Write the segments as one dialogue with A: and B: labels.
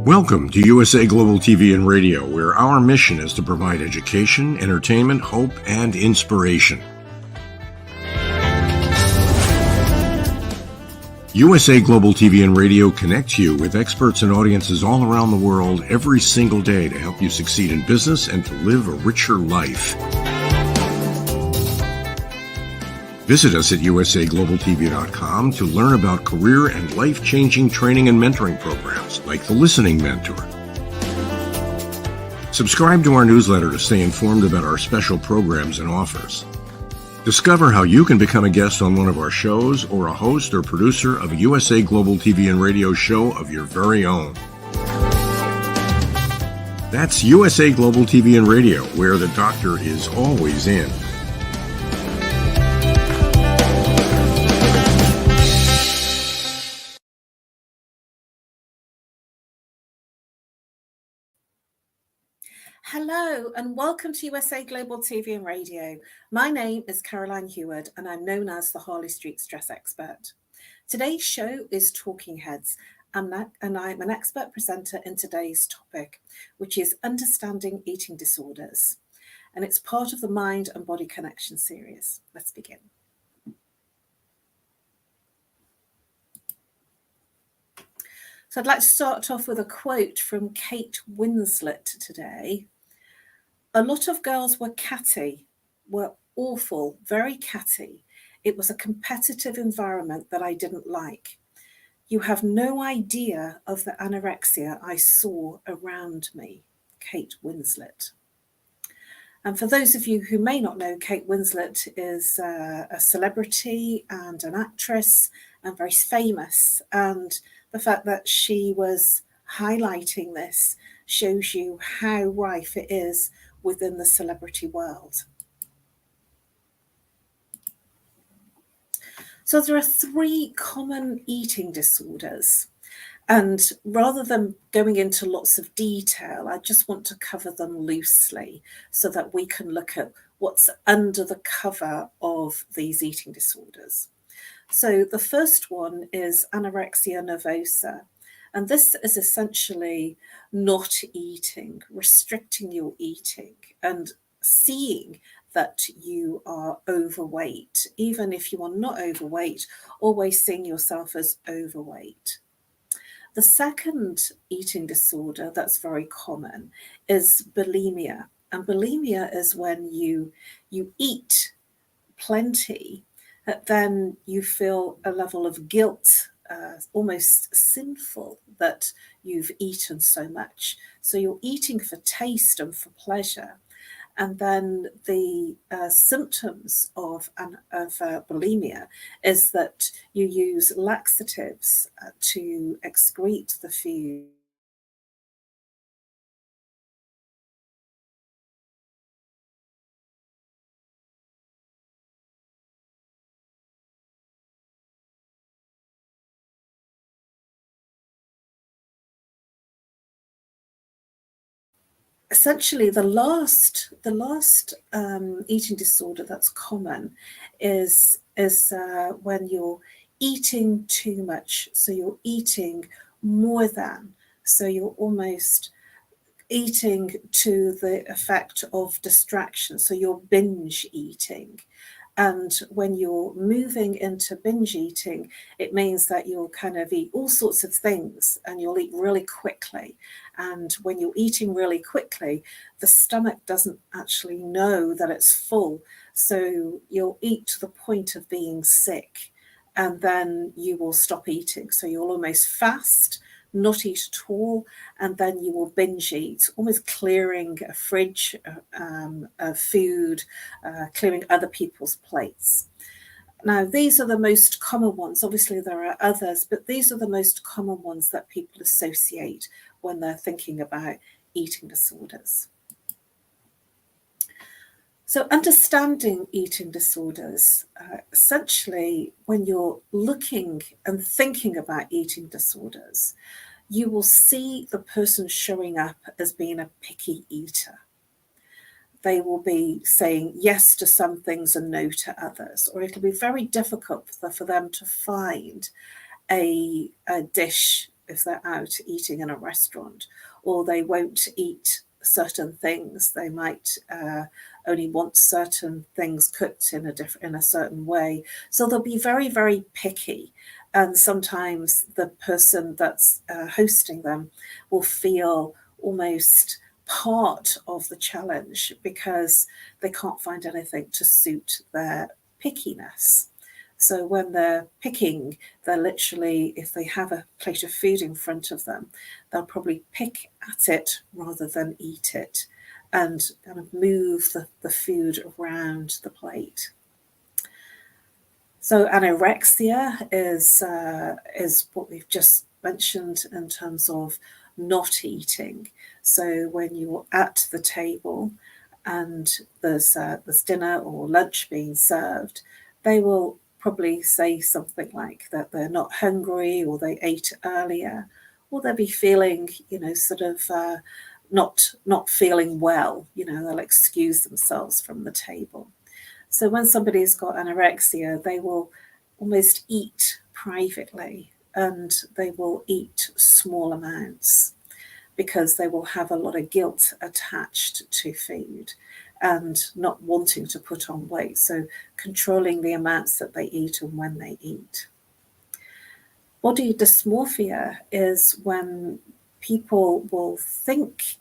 A: Welcome to USA Global TV and Radio, where our mission is to provide education, entertainment, hope, and inspiration. USA Global TV and Radio connects you with experts and audiences all around the world every single day to help you succeed in business and to live a richer life. Visit us at usaglobaltv.com to learn about career and life-changing training and mentoring programs like the Listening Mentor. Subscribe to our newsletter to stay informed about our special programs and offers. Discover how you can become a guest on one of our shows or a host or producer of a USA Global TV and Radio show of your very own. That's USA Global TV and Radio, where the doctor is always in.
B: Hello and welcome to USA Global TV and Radio. My name is Caroline Heward and I'm known as the Harley Street Stress Expert. Today's show is Talking Heads and I'm an expert presenter in today's topic, which is Understanding Eating Disorders. And it's part of the Mind and Body Connection series. Let's begin. So I'd like to start off with a quote from Kate Winslet today. A lot of girls were catty, were awful, very catty. It was a competitive environment that I didn't like. You have no idea of the anorexia I saw around me. Kate Winslet. And for those of you who may not know, Kate Winslet is a celebrity and an actress and very famous. And the fact that she was highlighting this shows you how rife it is within the celebrity world. So there are 3 common eating disorders. And rather than going into lots of detail, I just want to cover them loosely so that we can look at what's under the cover of these eating disorders. So the first one is anorexia nervosa. And this is essentially not eating, restricting your eating and seeing that you are overweight. Even if you are not overweight, always seeing yourself as overweight. The second eating disorder that's very common is bulimia. And bulimia is when you eat plenty, but then you feel a level of guilt, almost sinful that you've eaten so much. So you're eating for taste and for pleasure. And then the symptoms of bulimia is that you use laxatives to excrete the food. Essentially, the last eating disorder that's common is when you're eating too much. So you're eating more than. So you're almost eating to the effect of distraction. So you're binge eating. And when you're moving into binge eating, it means that you'll kind of eat all sorts of things and you'll eat really quickly. And when you're eating really quickly, the stomach doesn't actually know that it's full. So you'll eat to the point of being sick and then you will stop eating. So you'll almost fast, not eat at all, and then you will binge eat, almost clearing a fridge of food, clearing other people's plates. Now, these are the most common ones. Obviously, there are others, but these are the most common ones that people associate when they're thinking about eating disorders. So understanding eating disorders, essentially, when you're looking and thinking about eating disorders, you will see the person showing up as being a picky eater. They will be saying yes to some things and no to others, or it'll be very difficult for them to find a dish if they're out eating in a restaurant, or they won't eat certain things. They might only want certain things cooked in a certain way. So they'll be very, very picky. And sometimes the person that's hosting them will feel almost part of the challenge because they can't find anything to suit their pickiness. So when they're picking, they're literally, if they have a plate of food in front of them, they'll probably pick at it rather than eat it, and kind of move the food around the plate. So anorexia is what we've just mentioned in terms of not eating. So when you're at the table and there's dinner or lunch being served, they will probably say something like that they're not hungry, or they ate earlier, or they'll be feeling, sort of not feeling well. They'll excuse themselves from the table. So when somebody's got anorexia, they will almost eat privately, and they will eat small amounts because they will have a lot of guilt attached to food and not wanting to put on weight. So controlling the amounts that they eat and when they eat. Body dysmorphia is when people will think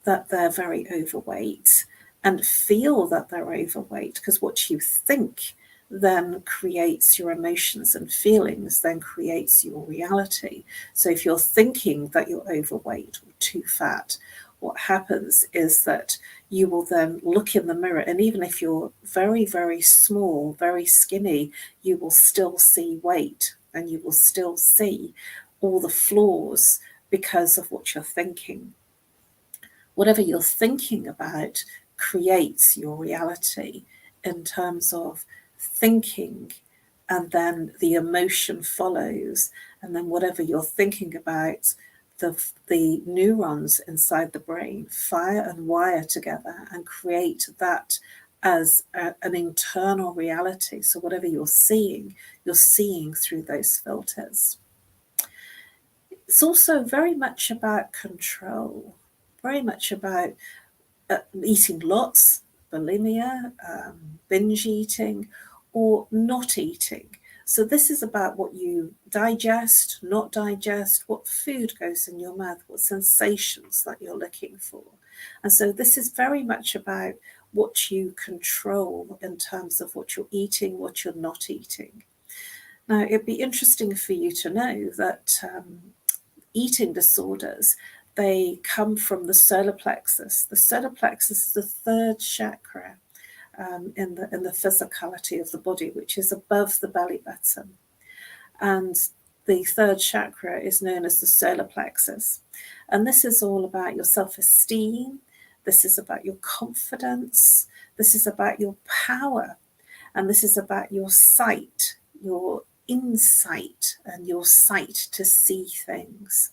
B: that they're very overweight and feel that they're overweight, because what you think then creates your emotions, and feelings then creates your reality. So if you're thinking that you're overweight or too fat, what happens is that you will then look in the mirror, and even if you're very, very small, very skinny, you will still see weight, and you will still see all the flaws because of what you're thinking. Whatever you're thinking about creates your reality in terms of thinking, and then the emotion follows, and then whatever you're thinking about, the neurons inside the brain fire and wire together and create that as an internal reality. So whatever you're seeing through those filters. It's also very much about control, very much about eating lots, bulimia, binge eating, or not eating. So this is about what you digest, not digest, what food goes in your mouth, what sensations that you're looking for. And so this is very much about what you control in terms of what you're eating, what you're not eating. Now, it'd be interesting for you to know that eating disorders, they come from the solar plexus. The solar plexus is the third chakra in the physicality of the body, which is above the belly button. And the third chakra is known as the solar plexus. And this is all about your self-esteem. This is about your confidence. This is about your power. And this is about your sight, your insight, and your sight to see things.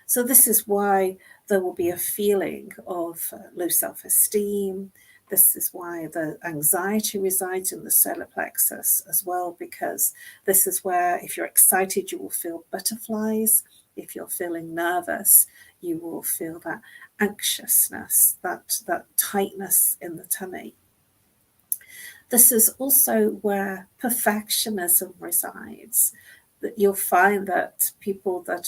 B: So this is why there will be a feeling of low self-esteem. This is why the anxiety resides in the solar plexus as well, because this is where, if you're excited, you will feel butterflies. If you're feeling nervous, you will feel that anxiousness, that tightness in the tummy. This is also where perfectionism resides. That you'll find that people that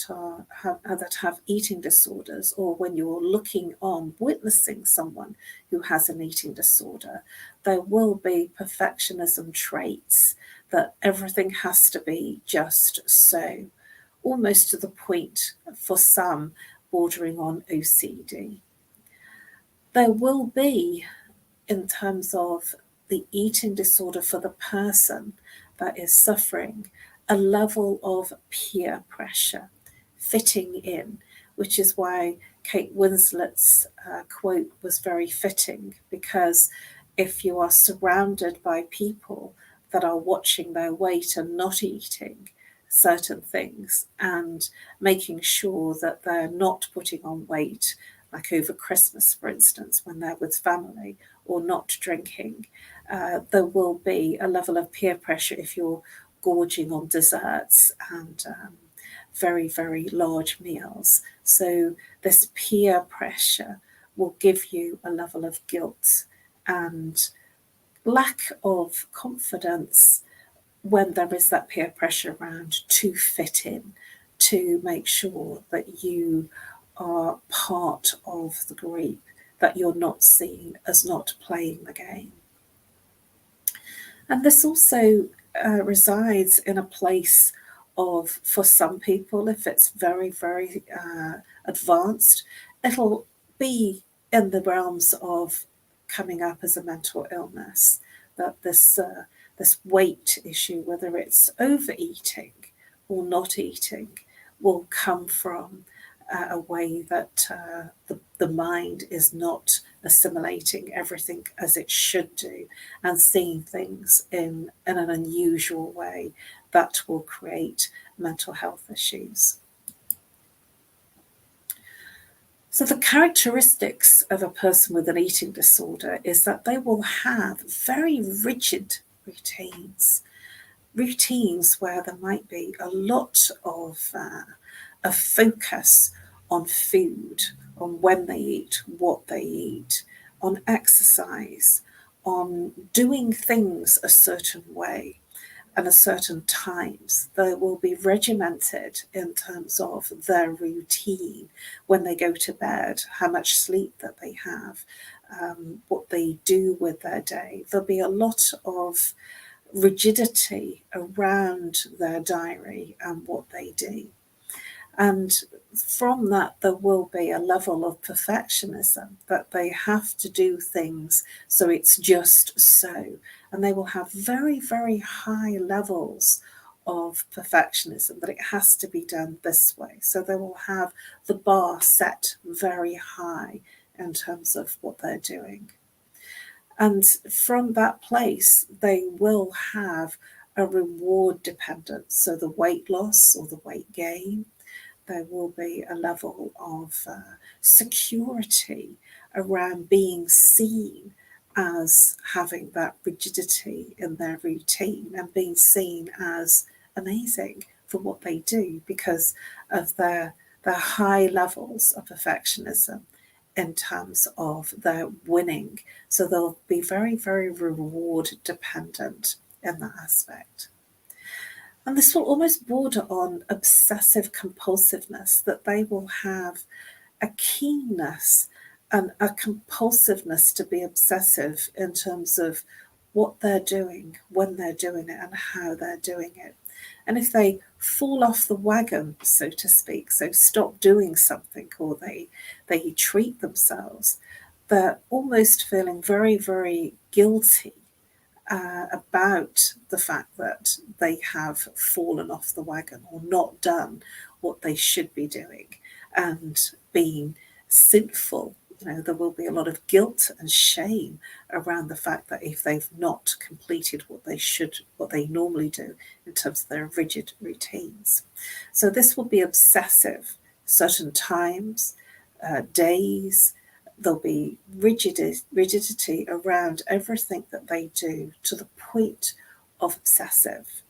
B: have eating disorders, or when you're looking on, witnessing someone who has an eating disorder, there will be perfectionism traits, that everything has to be just so, almost to the point, for some, bordering on OCD. There will be, in terms of the eating disorder for the person that is suffering, a level of peer pressure, fitting in, which is why Kate Winslet's quote was very fitting, because if you are surrounded by people that are watching their weight and not eating certain things, and making sure that they're not putting on weight, like over Christmas, for instance, when they're with family, or not drinking, there will be a level of peer pressure if you're gorging on desserts and very, very large meals. So this peer pressure will give you a level of guilt and lack of confidence when there is that peer pressure around to fit in, to make sure that you are part of the group, that you're not seen as not playing the game. And this also resides in a place of, for some people, if it's very, very advanced, it'll be in the realms of coming up as a mental illness, that this weight issue, whether it's overeating or not eating, will come from a way that the mind is not assimilating everything as it should do, and seeing things in an unusual way that will create mental health issues. So the characteristics of a person with an eating disorder is that they will have very rigid routines where there might be a lot of a focus on food, on when they eat, what they eat, on exercise, on doing things a certain way and at certain times. They will be regimented in terms of their routine, when they go to bed, how much sleep that they have, what they do with their day. There'll be a lot of rigidity around their diary and what they do. And from that, there will be a level of perfectionism, that they have to do things so it's just so. And they will have very, very high levels of perfectionism, that it has to be done this way. So they will have the bar set very high in terms of what they're doing. And from that place, they will have a reward dependence. So the weight loss or the weight gain, there will be a level of security around being seen as having that rigidity in their routine and being seen as amazing for what they do because of their high levels of perfectionism in terms of their winning. So they'll be very, very reward dependent in that aspect. And this will almost border on obsessive compulsiveness, that they will have a keenness and a compulsiveness to be obsessive in terms of what they're doing, when they're doing it, and how they're doing it. And if they fall off the wagon, so to speak, so stop doing something, or they treat themselves, they're almost feeling very, very guilty about the fact that they have fallen off the wagon or not done what they should be doing, and being sinful. There will be a lot of guilt and shame around the fact that if they've not completed what they normally do in terms of their rigid routines. So this will be obsessive, certain times, days. There'll be rigidity around everything that they do, to the point of obsessive.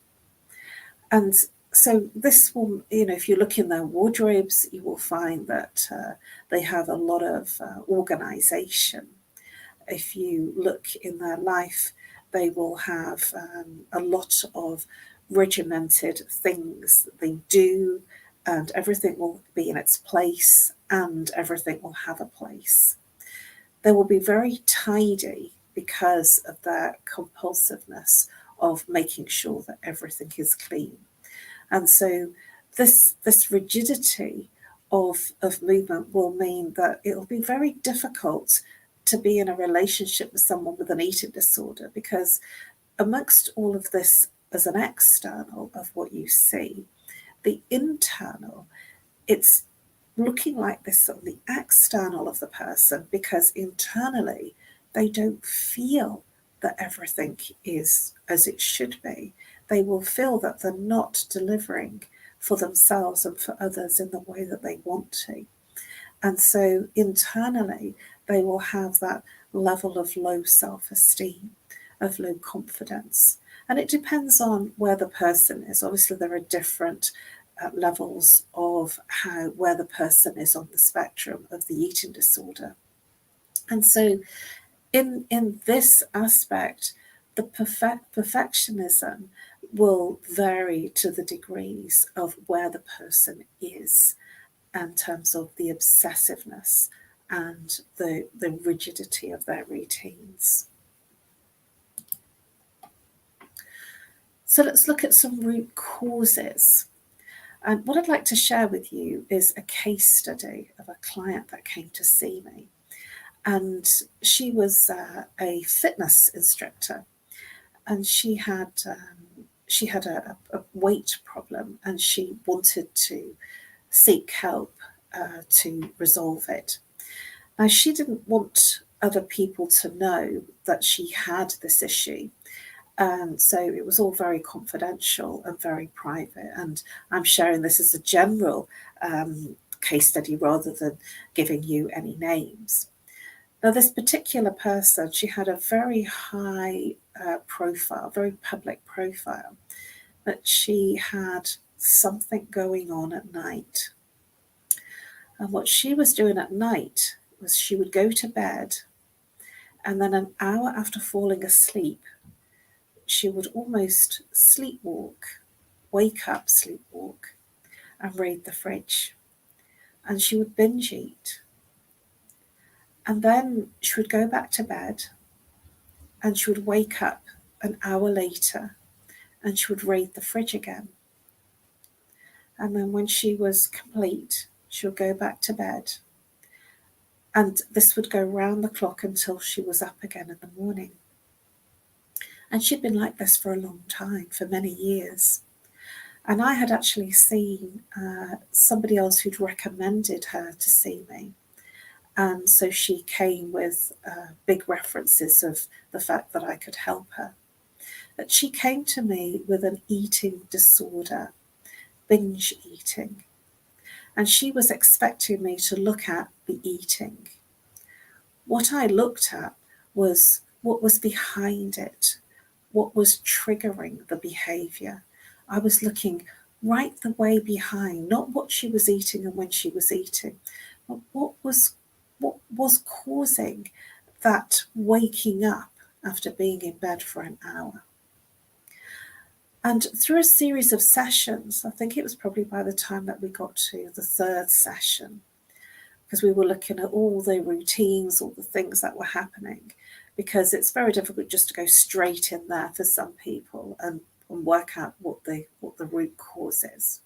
B: And so this will, if you look in their wardrobes, you will find that they have a lot of organization. If you look in their life, they will have a lot of regimented things they do, and everything will be in its place, and everything will have a place. They will be very tidy because of their compulsiveness of making sure that everything is clean. And so this rigidity of movement will mean that it will be very difficult to be in a relationship with someone with an eating disorder, because amongst all of this as an external of what you see, the internal, it's looking like this on the external of the person, because internally they don't feel that everything is as it should be. They will feel that they're not delivering for themselves and for others in the way that they want to. And so internally, they will have that level of low self-esteem, of low confidence. And it depends on where the person is. Obviously, there are different levels of where the person is on the spectrum of the eating disorder. And so in this aspect, the perfectionism will vary to the degrees of where the person is in terms of the obsessiveness and the rigidity of their routines. So let's look at some root causes. And what I'd like to share with you is a case study of a client that came to see me. And she was a fitness instructor, and she had a weight problem, and she wanted to seek help to resolve it. Now, she didn't want other people to know that she had this issue. So it was all very confidential and very private. And I'm sharing this as a general case study rather than giving you any names. Now, this particular person, she had a very high profile, very public profile, but she had something going on at night. And what she was doing at night was she would go to bed, and then an hour after falling asleep, she would almost sleepwalk, wake up, sleepwalk, and raid the fridge. And she would binge eat. And then she would go back to bed, and she would wake up an hour later, and she would raid the fridge again. And then when she was complete, she would go back to bed. And this would go round the clock until she was up again in the morning. And she'd been like this for a long time, for many years. And I had actually seen somebody else who'd recommended her to see me. And so she came with big references of the fact that I could help her. But she came to me with an eating disorder, binge eating. And she was expecting me to look at the eating. What I looked at was what was behind it, what was triggering the behaviour. I was looking right the way behind, not what she was eating and when she was eating, but what was causing that waking up after being in bed for an hour. And through a series of sessions, I think it was probably by the time that we got to the third session, because we were looking at all the routines, all the things that were happening, because it's very difficult just to go straight in there for some people and work out what the root cause is.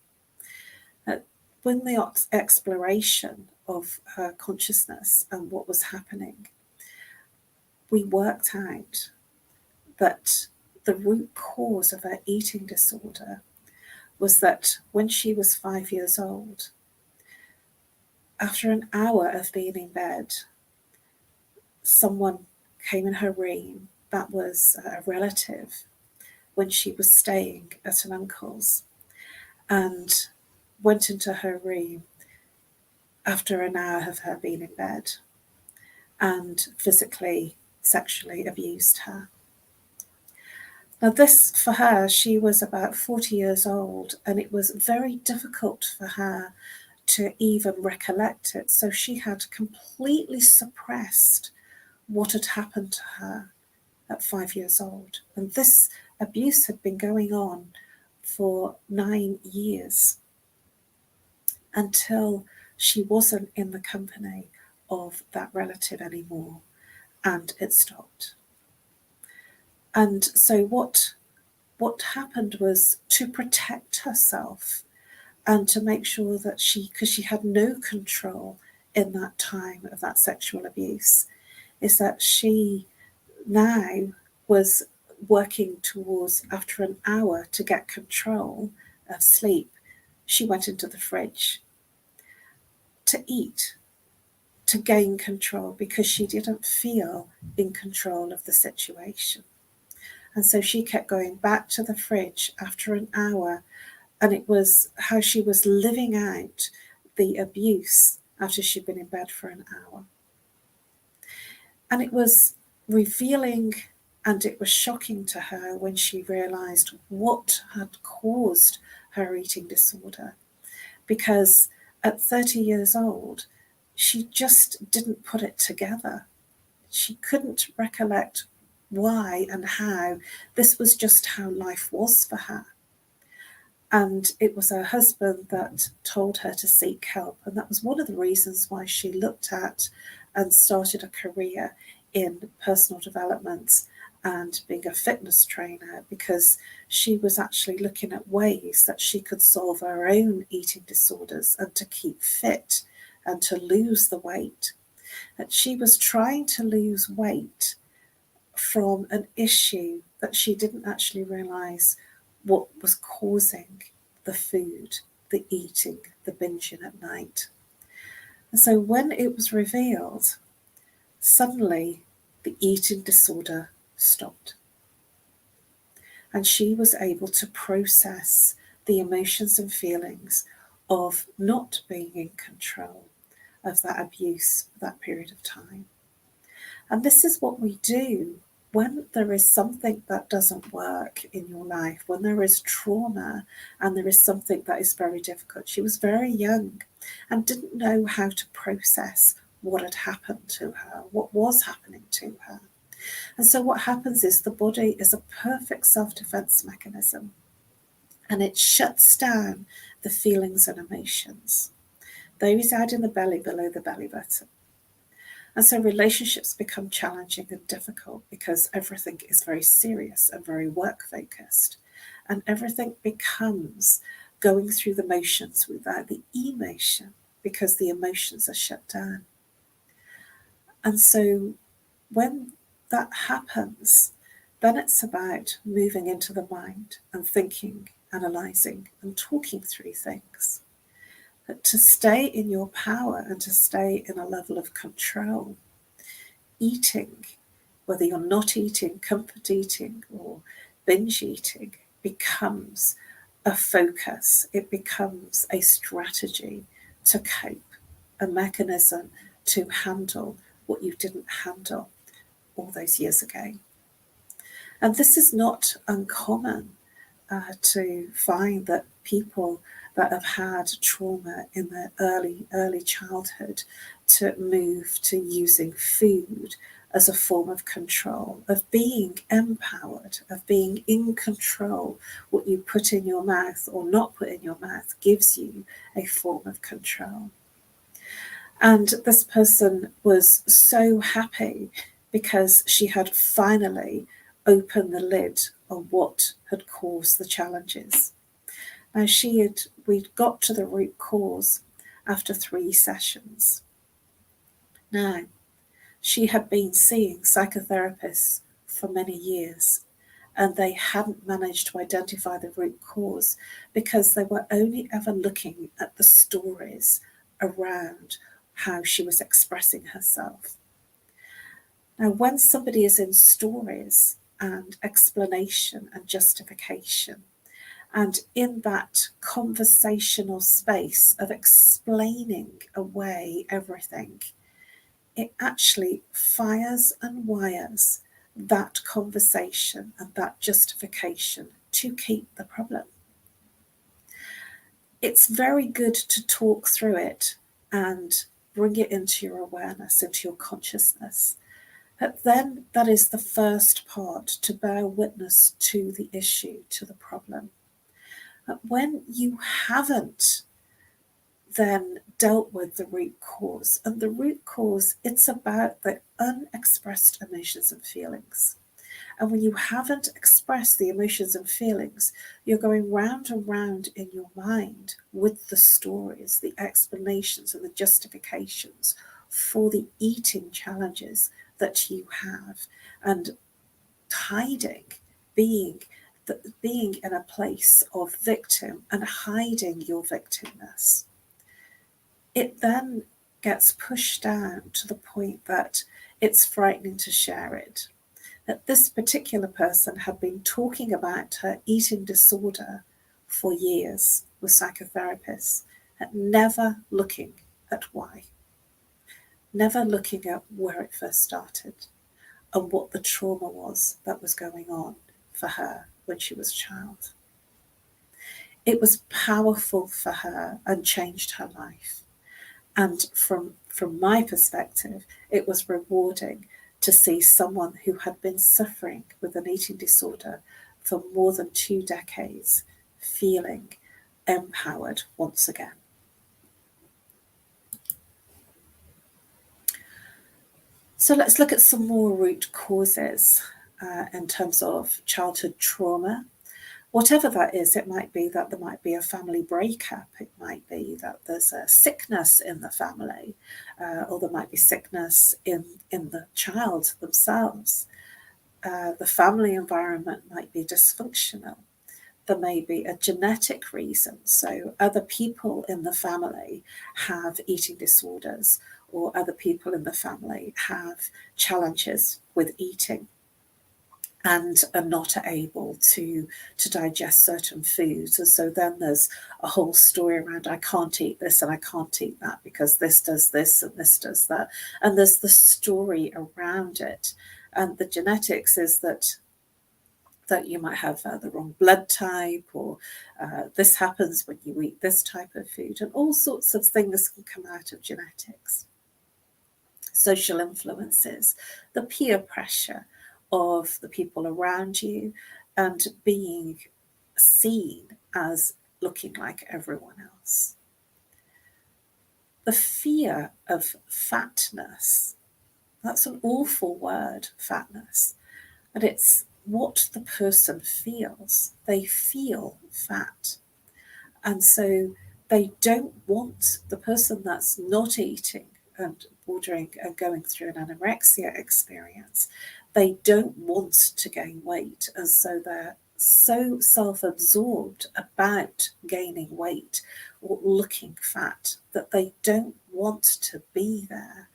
B: When the exploration of her consciousness and what was happening, we worked out that the root cause of her eating disorder was that when she was 5 years old, after an hour of being in bed, someone came in her room that was a relative when she was staying at an uncle's, and went into her room after an hour of her being in bed and physically, sexually abused her. Now this, for her, she was about 40 years old, and it was very difficult for her to even recollect it. So she had completely suppressed what had happened to her at 5 years old. And this abuse had been going on for 9 years until she wasn't in the company of that relative anymore, and it stopped. And so what happened was, to protect herself and to make sure that because she had no control in that time of that sexual abuse, is that she now was working towards, after an hour, to get control of sleep, she went into the fridge to eat, to gain control, because she didn't feel in control of the situation. And so she kept going back to the fridge after an hour, and it was how she was living out the abuse after she'd been in bed for an hour. And it was revealing, and it was shocking to her when she realised what had caused her eating disorder, because at 30 years old, she just didn't put it together. She couldn't recollect why and how. This was just how life was for her. And it was her husband that told her to seek help. And that was one of the reasons why she looked at and started a career in personal development and being a fitness trainer, because she was actually looking at ways that she could solve her own eating disorders and to keep fit and to lose the weight. And she was trying to lose weight from an issue that she didn't actually realize what was causing the food, the eating, the binging at night. And so when it was revealed, suddenly the eating disorder stopped. And she was able to process the emotions and feelings of not being in control of that abuse for that period of time. And this is what we do when there is something that doesn't work in your life, when there is trauma and there is something that is very difficult. She was very young and didn't know how to process what had happened to her, what was happening to her. And so what happens is the body is a perfect self-defense mechanism, and it shuts down the feelings and emotions. They reside in the belly, below the belly button. And so relationships become challenging and difficult because everything is very serious and very work-focused. And everything becomes going through the motions without the emotion, because the emotions are shut down. And so when that happens, then it's about moving into the mind and thinking, analysing and talking through things. But to stay in your power and to stay in a level of control, eating, whether you're not eating, comfort eating or binge eating, becomes a focus. It becomes a strategy to cope, a mechanism to handle what you didn't handle all those years ago. And this is not uncommon to find that people that have had trauma in their early childhood to move to using food as a form of control, of being empowered, of being in control. What you put in your mouth or not put in your mouth gives you a form of control. And this person was so happy because she had finally opened the lid on what had caused the challenges. Now we'd got to the root cause after 3 sessions. Now, she had been seeing psychotherapists for many years, and they hadn't managed to identify the root cause because they were only ever looking at the stories around how she was expressing herself. Now, when somebody is in stories and explanation and justification, and in that conversational space of explaining away everything, it actually fires and wires that conversation and that justification to keep the problem. It's very good to talk through it and bring it into your awareness, into your consciousness. But then that is the first part, to bear witness to the issue, to the problem. But when you haven't then dealt with the root cause, and the root cause, it's about the unexpressed emotions and feelings. And when you haven't expressed the emotions and feelings, you're going round and round in your mind with the stories, the explanations and the justifications for the eating challenges that you have, and hiding, being in a place of victim and hiding your victimness. It then gets pushed down to the point that it's frightening to share it. That this particular person had been talking about her eating disorder for years with psychotherapists, and never looking at why, never looking at where it first started and what the trauma was that was going on for her when she was a child. it was powerful for her and changed her life. And from my perspective, it was rewarding to see someone who had been suffering with an eating disorder for more than 2 decades feeling empowered once again. So let's look at some more root causes in terms of childhood trauma. Whatever that is, it might be that there might be a family breakup. It might be that there's a sickness in the family, or there might be sickness in the child themselves. The family environment might be dysfunctional. There may be a genetic reason. So other people in the family have eating disorders, or other people in the family have challenges with eating and are not able to digest certain foods. And so then there's a whole story around, I can't eat this and I can't eat that because this does this and this does that. And there's the story around it. And the genetics is that you might have the wrong blood type, or this happens when you eat this type of food, and all sorts of things can come out of genetics. Social influences, the peer pressure of the people around you, and being seen as looking like everyone else. The fear of fatness, that's an awful word, fatness, and it's what the person feels. They feel fat. And so they don't want, the person that's not eating and bordering and going through an anorexia experience, they don't want to gain weight. And so they're so self-absorbed about gaining weight or looking fat that they don't want to be there.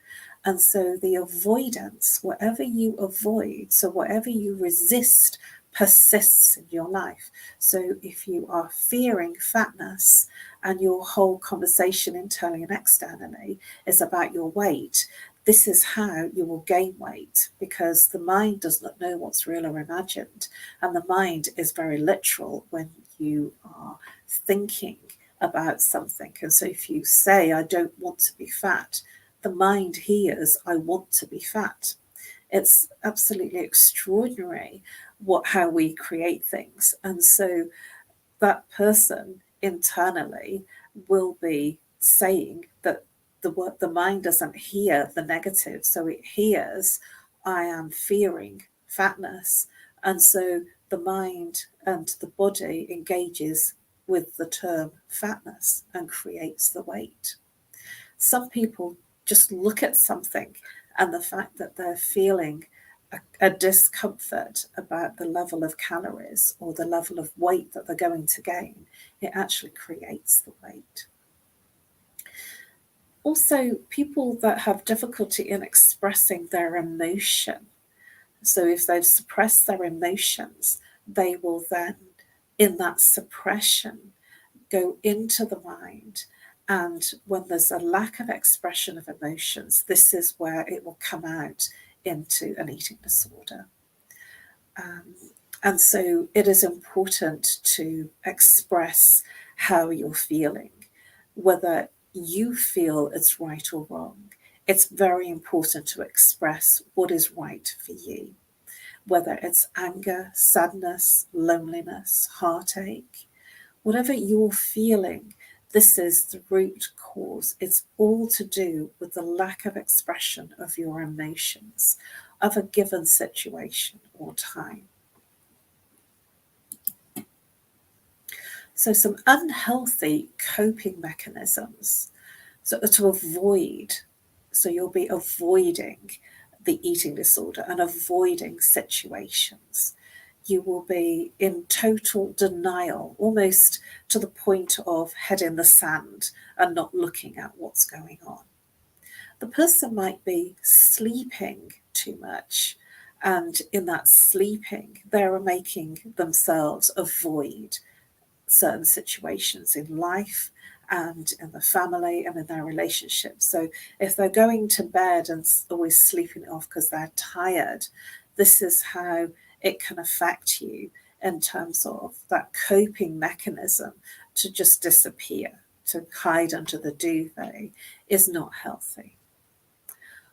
B: And so the avoidance, whatever you avoid, so whatever you resist, persists in your life. So if you are fearing fatness and your whole conversation internally and externally is about your weight, this is how you will gain weight, because the mind does not know what's real or imagined. And the mind is very literal when you are thinking about something. And so if you say, I don't want to be fat, the mind hears, I want to be fat. It's absolutely extraordinary how we create things. And so that person internally will be saying that the mind doesn't hear the negative. So it hears, I am fearing fatness. And so the mind and the body engages with the term fatness and creates the weight. Some people just look at something and the fact that they're feeling a discomfort about the level of calories or the level of weight that they're going to gain, it actually creates the weight. Also, people that have difficulty in expressing their emotion. So if they've suppressed their emotions, they will then, in that suppression, go into the mind. And when there's a lack of expression of emotions, this is where it will come out into an eating disorder. And so it is important to express how you're feeling, whether you feel it's right or wrong. It's very important to express what is right for you, whether it's anger, sadness, loneliness, heartache, whatever you're feeling. This is the root cause. It's all to do with the lack of expression of your emotions of a given situation or time. So some unhealthy coping mechanisms to avoid. So you'll be avoiding the eating disorder and avoiding situations. You will be in total denial, almost to the point of head in the sand and not looking at what's going on. The person might be sleeping too much, and in that sleeping, they're making themselves avoid certain situations in life and in the family and in their relationships. So if they're going to bed and always sleeping off because they're tired, this is how it can affect you in terms of that coping mechanism to just disappear, to hide under the duvet, is not healthy.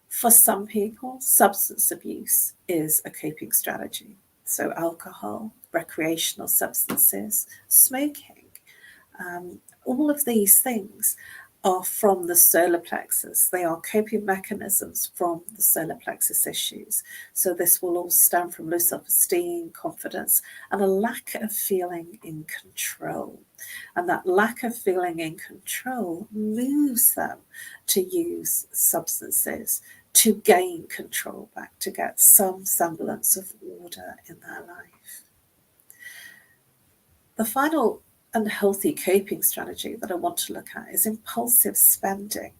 B: For some people, substance abuse is a coping strategy. So alcohol, recreational substances, smoking, all of these things are from the solar plexus. They are coping mechanisms from the solar plexus issues. So this will all stem from low self-esteem, confidence, and a lack of feeling in control. And that lack of feeling in control moves them to use substances to gain control back, to get some semblance of order in their life. The final unhealthy coping strategy that I want to look at is impulsive spending.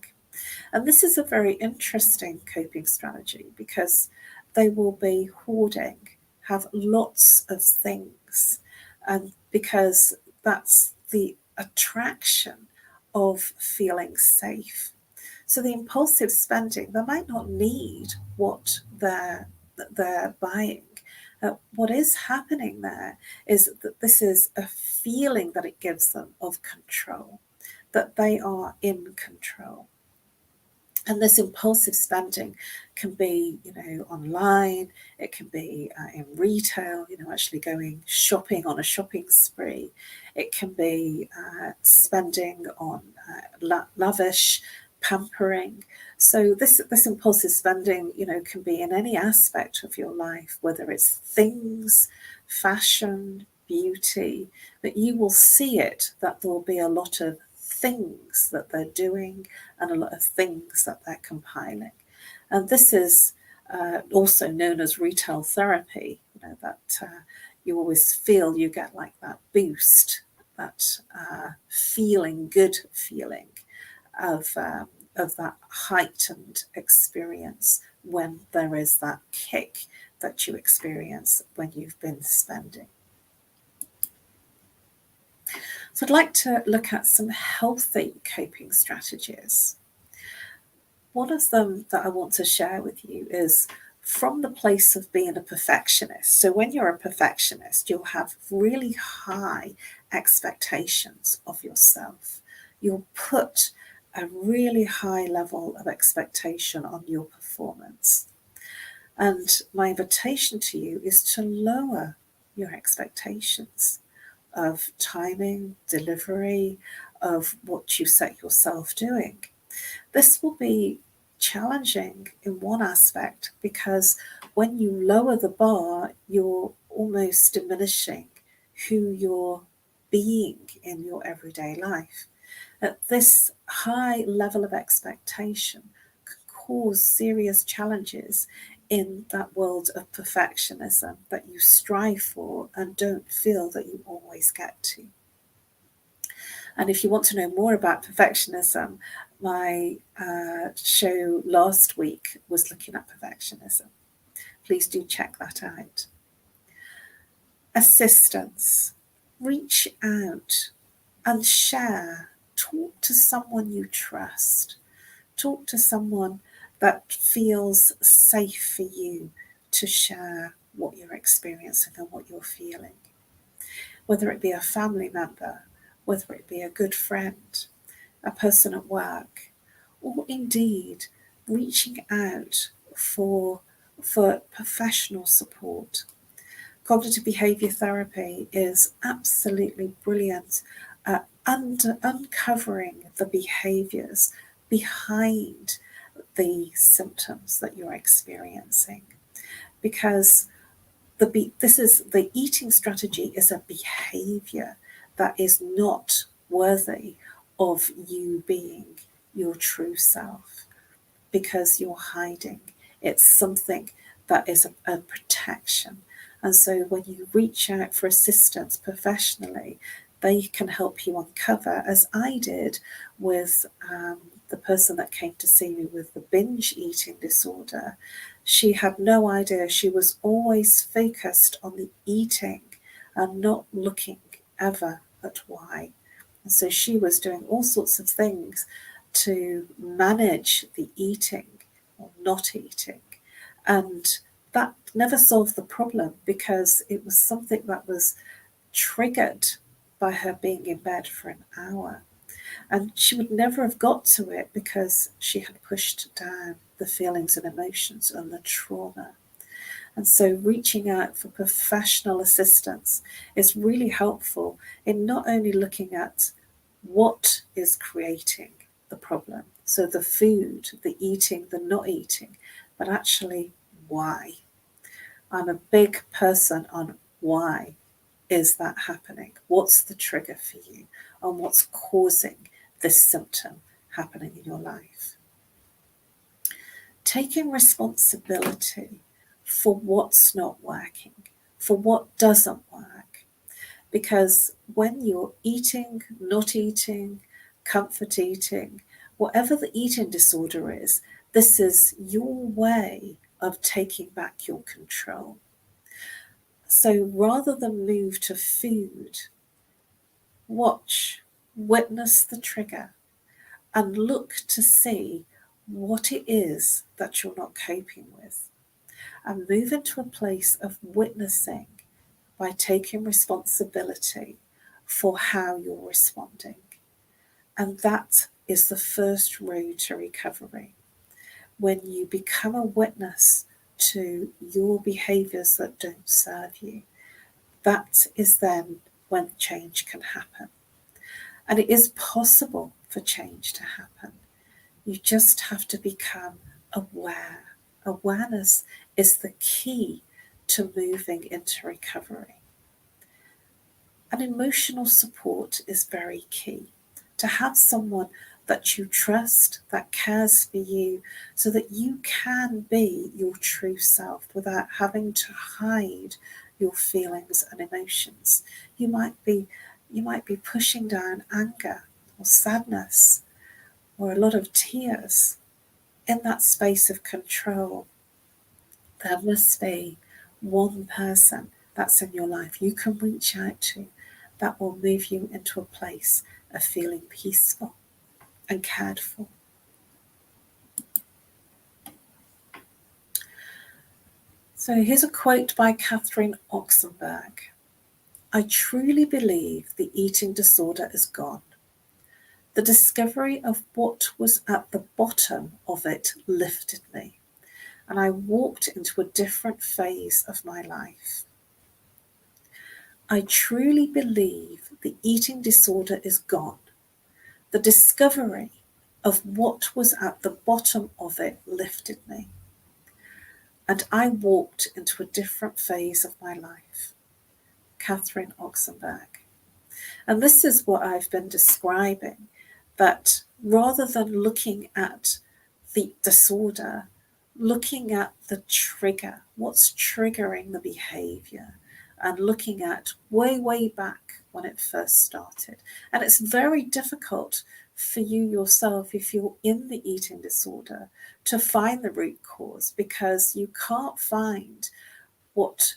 B: And this is a very interesting coping strategy because they will be hoarding, have lots of things, and because that's the attraction of feeling safe. So the impulsive spending, they might not need what they're buying. What is happening there is that this is a feeling that it gives them of control, that they are in control. And this impulsive spending can be, online, it can be in retail, actually going shopping on a shopping spree. It can be spending on lavish pampering. So this impulsive spending, can be in any aspect of your life, whether it's things, fashion, beauty, but you will see it, that there will be a lot of things that they're doing and a lot of things that they're compiling. And this is also known as retail therapy, that you always feel you get like that boost, that good feeling of that heightened experience when there is that kick that you experience when you've been spending. So I'd like to look at some healthy coping strategies. One of them that I want to share with you is from the place of being a perfectionist. So when you're a perfectionist, you'll have really high expectations of yourself. You'll put a really high level of expectation on your performance. And my invitation to you is to lower your expectations of timing, delivery, of what you set yourself doing. This will be challenging in one aspect because when you lower the bar, you're almost diminishing who you're being in your everyday life. This high level of expectation can cause serious challenges in that world of perfectionism that you strive for and don't feel that you always get to. And if you want to know more about perfectionism, my show last week was looking at perfectionism. Please do check that out. Assistance. Reach out and share. Talk to someone you trust. Talk to someone that feels safe for you to share what you're experiencing and what you're feeling. Whether it be a family member, whether it be a good friend, a person at work, or indeed reaching out for professional support. Cognitive behaviour therapy is absolutely brilliant at uncovering the behaviours behind the symptoms that you're experiencing, because the eating strategy is a behaviour that is not worthy of you being your true self, because you're hiding. It's something that is a protection. And so when you reach out for assistance professionally, they can help you uncover, as I did with the person that came to see me with the binge eating disorder. She had no idea. She was always focused on the eating and not looking ever at why. And so she was doing all sorts of things to manage the eating or not eating. And that never solved the problem because it was something that was triggered by her being in bed for an hour. And she would never have got to it because she had pushed down the feelings and emotions and the trauma. And so reaching out for professional assistance is really helpful in not only looking at what is creating the problem, so the food, the eating, the not eating, but actually why. I'm a big person on why is that happening? What's the trigger for you? And what's causing this symptom happening in your life? Taking responsibility for what's not working, for what doesn't work. Because when you're eating, not eating, comfort eating, whatever the eating disorder is, this is your way of taking back your control. So rather than move to food, watch, witness the trigger, and look to see what it is that you're not coping with. And move into a place of witnessing by taking responsibility for how you're responding. And that is the first road to recovery. When you become a witness to your behaviours that don't serve you, that is then when change can happen. And it is possible for change to happen. You just have to become aware. Awareness is the key to moving into recovery. And emotional support is very key. To have someone that you trust, that cares for you, so that you can be your true self without having to hide your feelings and emotions. You might be pushing down anger or sadness or a lot of tears. In that space of control, there must be one person that's in your life you can reach out to that will move you into a place of feeling peaceful and cared for. So here's a quote by Catherine Oxenberg. I truly believe the eating disorder is gone. The discovery of what was at the bottom of it lifted me, and I walked into a different phase of my life. I truly believe the eating disorder is gone. The discovery of what was at the bottom of it lifted me, and I walked into a different phase of my life. Catherine Oxenberg. And this is what I've been describing, that rather than looking at the disorder, looking at the trigger, what's triggering the behaviour, and looking at way back when it first started. And it's very difficult for you yourself, if you're in the eating disorder, to find the root cause, because you can't find what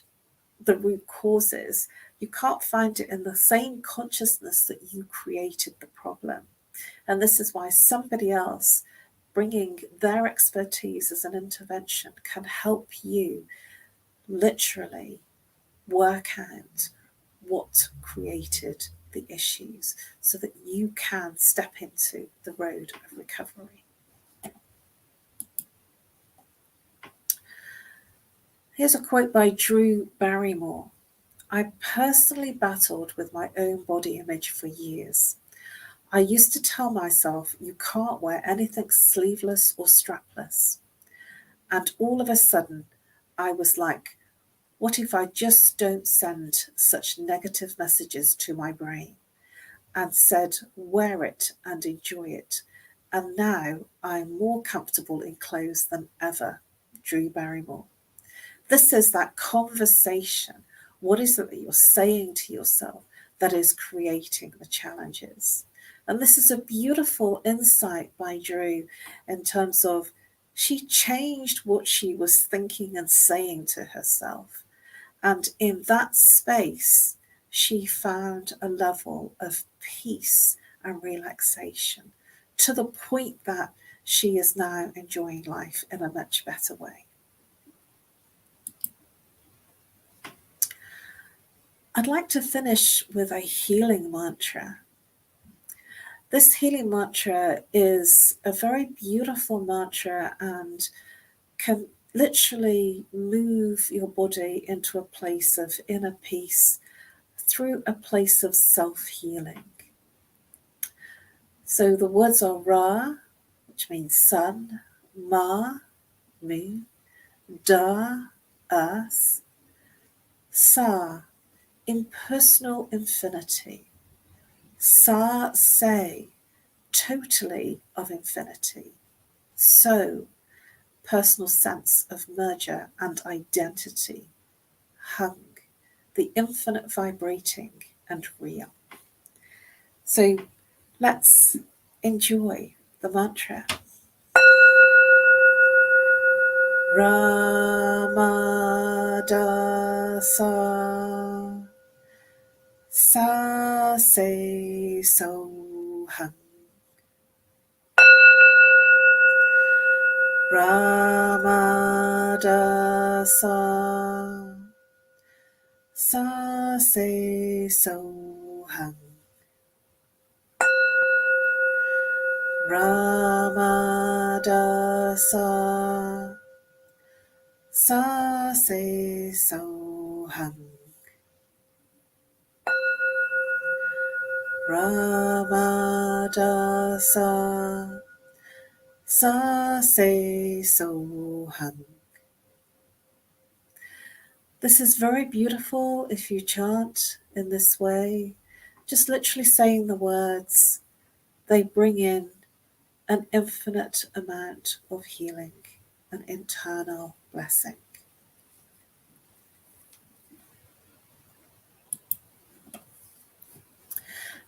B: the root cause is. You can't find it in the same consciousness that you created the problem. And this is why somebody else bringing their expertise as an intervention can help you literally work out what created the issues so that you can step into the road of recovery. Here's a quote by Drew Barrymore. I personally battled with my own body image for years. I used to tell myself you can't wear anything sleeveless or strapless. And all of a sudden, I was like, what if I just don't send such negative messages to my brain? And said, wear it and enjoy it. And now I'm more comfortable in clothes than ever. Drew Barrymore. This is that conversation. What is it that you're saying to yourself that is creating the challenges? And this is a beautiful insight by Drew in terms of she changed what she was thinking and saying to herself. And in that space, she found a level of peace and relaxation to the point that she is now enjoying life in a much better way. I'd like to finish with a healing mantra. This healing mantra is a very beautiful mantra and can literally move your body into a place of inner peace through a place of self-healing. So the words are Ra, which means sun, Ma, moon, Da, earth, Sa, impersonal infinity, Sa, say, totally of infinity, So, personal sense of merger and identity, Hung, the infinite vibrating and real. So let's enjoy the mantra. Ramadasa Sa Se So Hum. Ramadasa Sa Se So Hum. Ramadasa Sa Se So Hum. Ramadasa Sa Se So Hum. This is very beautiful if you chant in this way, just literally saying the words. They bring in an infinite amount of healing, an internal blessing.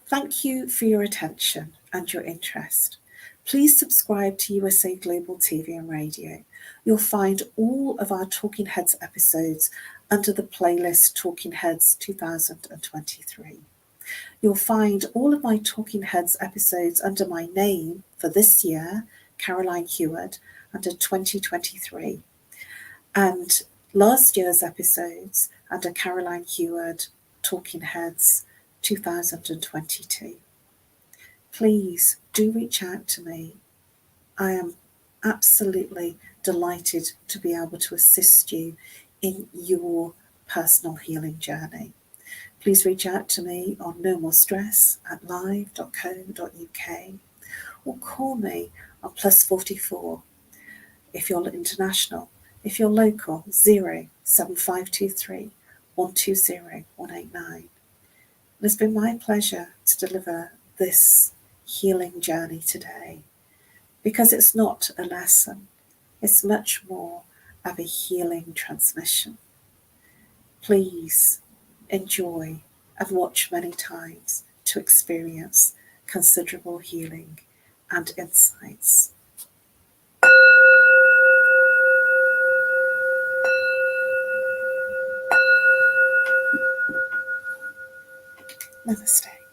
B: Thank you for your attention and your interest. Please subscribe to USA Global TV and Radio. You'll find all of our Talking Heads episodes under the playlist Talking Heads 2023. You'll find all of my Talking Heads episodes under my name for this year, Caroline Heward, under 2023, and last year's episodes under Caroline Heward, Talking Heads 2022. Please do reach out to me. I am absolutely delighted to be able to assist you in your personal healing journey. Please reach out to me on nomore@live.co.uk or call me on +44 if you're international. If you're local, 07523 120 189. It's been my pleasure to deliver this healing journey today, because it's not a lesson, it's much more of a healing transmission. Please enjoy and watch many times to experience considerable healing and insights. Namaste.